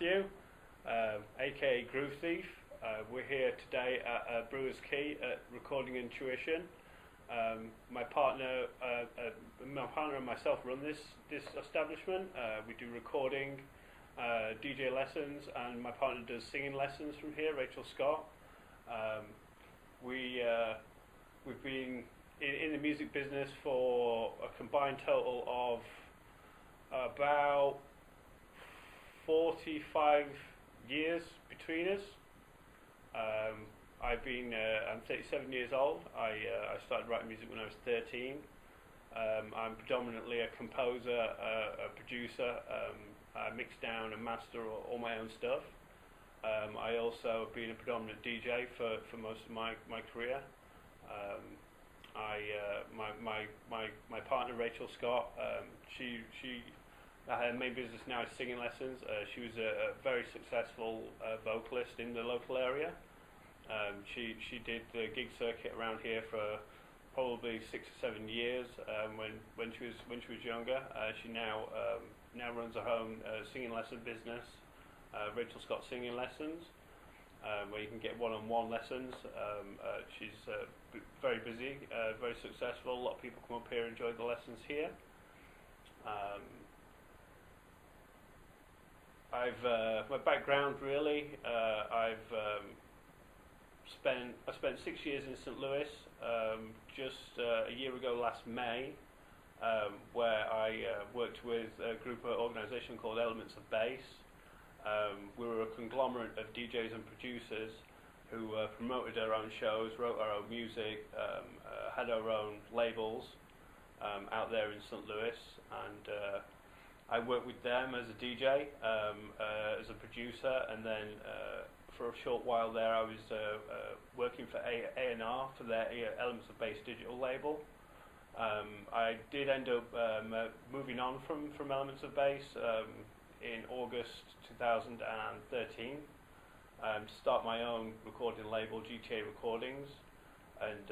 Matthew, aka Groove Thief. We're here today at Brewer's Key at Recording Intuition. My partner and myself run this establishment. We do recording, DJ lessons, and my partner does singing lessons from here, Rachel Scott. We've been in the music business for a combined total of about 45 years between us. I'm 37 years old. I started writing music when I was 13. I'm predominantly a composer, a producer. I mix down and master all my own stuff. I also have been a predominant DJ for most of my career. My partner Rachel Scott, her main business now is singing lessons. She was a very successful vocalist in the local area. She did the gig circuit around here for probably 6 or 7 years when she was younger. She now runs her own singing lesson business, Rachel Scott Singing Lessons, where you can get one-on-one lessons. She's very busy, very successful. A lot of people come up here and enjoy the lessons here. My background really, I spent 6 years in St. Louis, just a year ago last May, where I worked with a organisation called Elements of Bass. We were a conglomerate of DJs and producers who promoted our own shows, wrote our own music, had our own labels out there in St. Louis, and I worked with them as a DJ, as a producer, and then for a short while there I was working for A&R for their Elements of Bass digital label. I did end up moving on from Elements of Bass in August 2013 to start my own recording label, GTA Recordings, and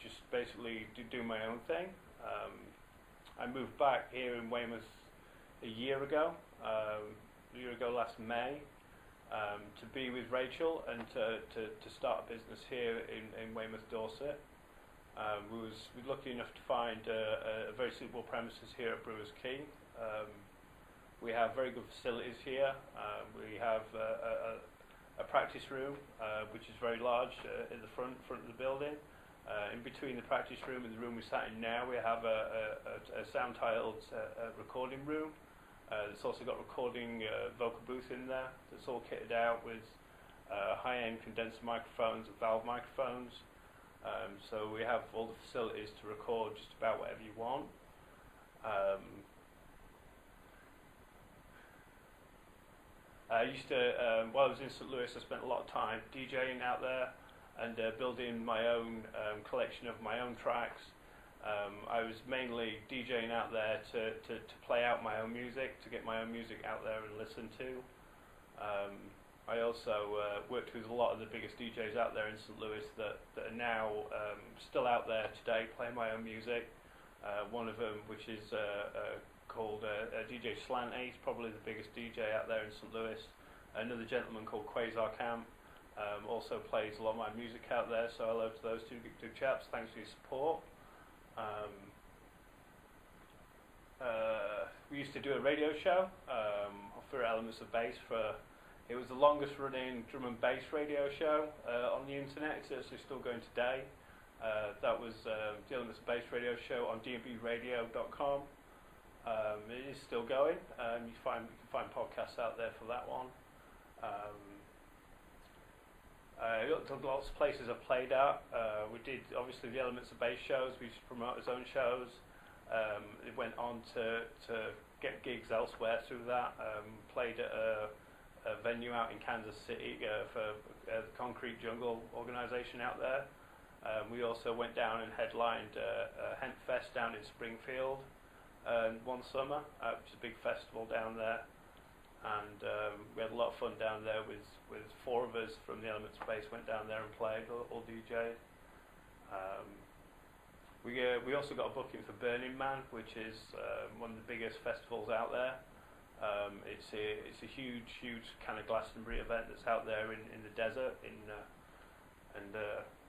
just basically do my own thing. I moved back here in Weymouth a year ago last May, to be with Rachel and to start a business here in Weymouth, Dorset. We were lucky enough to find a very suitable premises here at Brewer's Key. We have very good facilities here. We have a practice room, which is very large, in the front of the building. In between the practice room and the room we're sat in now, we have a sound-tiled recording room. It's also got recording vocal booth in there that's all kitted out with high-end condenser microphones and valve microphones. So we have all the facilities to record just about whatever you want. I used to, while I was in St. Louis, I spent a lot of time DJing out there and building my own collection of my own tracks. I was mainly DJing out there to play out my own music, to get my own music out there and listen to. I also worked with a lot of the biggest DJs out there in St. Louis that are now still out there today playing my own music. One of them, which is called DJ Slanty, is probably the biggest DJ out there in St. Louis. Another gentleman called Quasar Camp also plays a lot of my music out there, so hello to those two chaps. Thanks for your support. We used to do a radio show for Elements of Bass. It was the longest running drum and bass radio show on the internet. It's actually still going today. That was the Elements of Bass radio show on dnbradio.com. It is still going. You can find podcasts out there for that one. Lots of places I've played at. We did obviously the Elements of Bass shows. We used to promote his own shows. It went on to get gigs elsewhere through that. Played at a venue out in Kansas City for the Concrete Jungle organisation out there. We also went down and headlined Hemp Fest down in Springfield one summer, which is a big festival down there. And we had a lot of fun down there with 4 of us from the Elements of Bass went down there and played, all DJ'd. We also got a booking for Burning Man, which is one of the biggest festivals out there. It's a huge kind of Glastonbury event that's out there in the desert,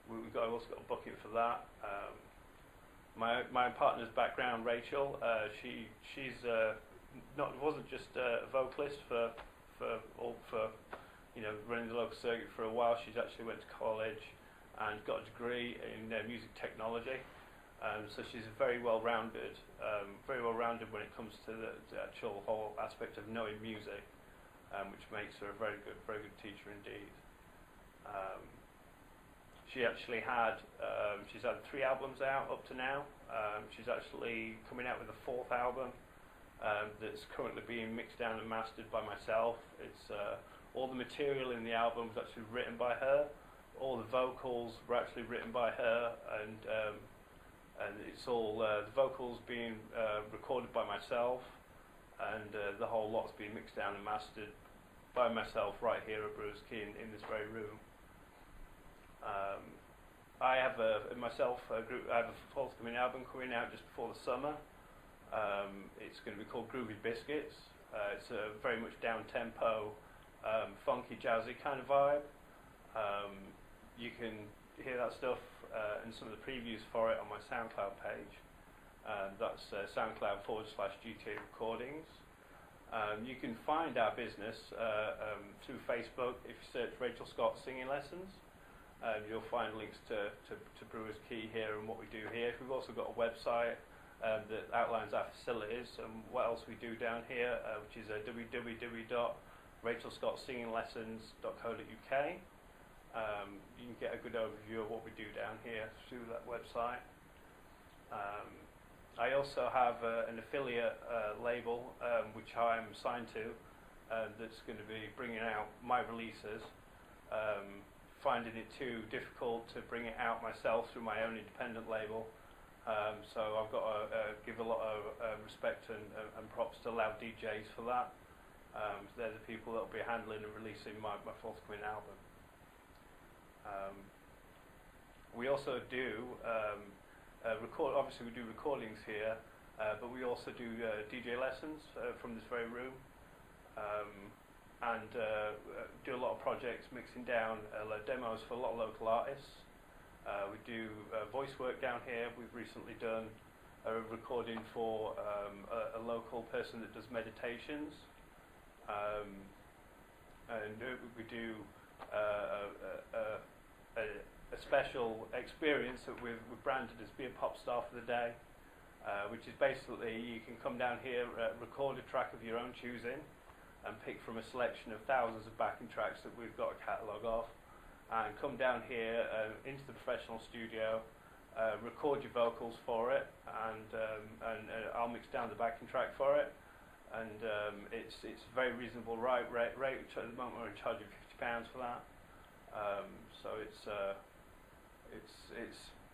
we've also got a booking for that. My partner's background, Rachel, she's wasn't just a vocalist for running the local circuit for a while. She's actually went to college and got a degree in music technology. So she's very well-rounded when it comes to the actual whole aspect of knowing music, which makes her a very good teacher indeed. She's had 3 albums out up to now. She's actually coming out with a 4th album that's currently being mixed down and mastered by myself. It's all the material in the album was actually written by her. All the vocals were actually written by her, and it's all the vocals being recorded by myself, and the whole lot's being mixed down and mastered by myself right here at Brewers Key in this very room. I have a forthcoming album coming out just before the summer. It's going to be called Groovy Biscuits. It's a very much down-tempo, funky, jazzy kind of vibe. You can hear that stuff and some of the previews for it on my SoundCloud page. That's SoundCloud/GTA Recordings. You can find our business through Facebook. If you search Rachel Scott Singing Lessons, you'll find links to Brewers Key here and what we do here. We've also got a website that outlines our facilities and what else we do down here, which is www.rachelscottsingingLessons.co.uk. You can get a good overview of what we do down here through that website. I also have an affiliate label which I'm signed to that's going to be bringing out my releases. Finding it too difficult to bring it out myself through my own independent label. So I've got to give a lot of respect and props to Loud DJs for that. They're the people that will be handling and releasing my forthcoming album. We also do obviously we do recordings here, but we also do DJ lessons from this very room. And do a lot of projects mixing down demos for a lot of local artists. We do voice work down here. We've recently done a recording for a local person that does meditations. And we do a special experience that we've branded as Be a Pop Star for the Day, which is basically you can come down here, record a track of your own choosing, and pick from a selection of thousands of backing tracks that we've got a catalogue of, and come down here into the professional studio, record your vocals for it, and I'll mix down the backing track for it, and it's a very reasonable rate. At the moment we're charging £50 for that, so it's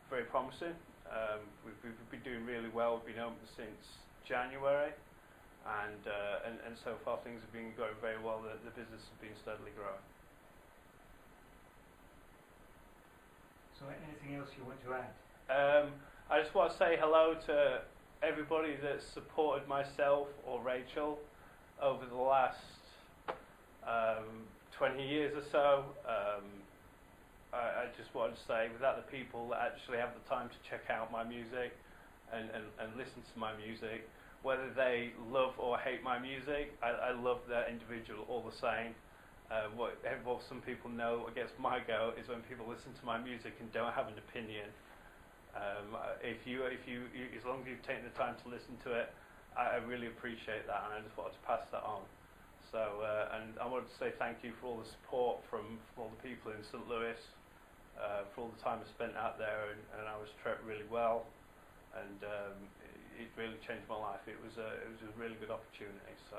very promising. We've been doing really well. We've been open since January. And so far things have been going very well. The business has been steadily growing. So anything else you want to add? I just want to say hello to everybody that's supported myself or Rachel over the last 20 years or so. I just wanted to say, without the people that actually have the time to check out my music and listen to my music, whether they love or hate my music, I love that individual all the same. What some people know against my go is when people listen to my music and don't have an opinion. As long as you've taken the time to listen to it, I really appreciate that, and I just wanted to pass that on. So, and I wanted to say thank you for all the support from all the people in St. Louis, for all the time I spent out there, and I was treated really well, and it really changed my life. It was a really good opportunity. So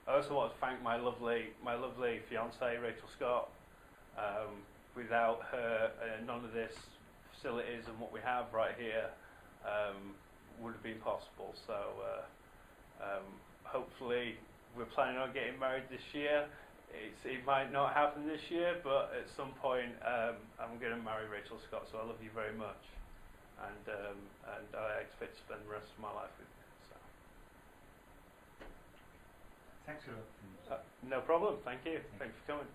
I also want to thank my lovely fiancée, Rachel Scott. Without her, none of this facilities and what we have right here would have been possible. So hopefully we're planning on getting married this year. It might not happen this year, but at some point I'm going to marry Rachel Scott. So I love you very much. And I expect to spend the rest of my life with you. So. Thanks a lot. No problem. Thank you. Thanks for coming.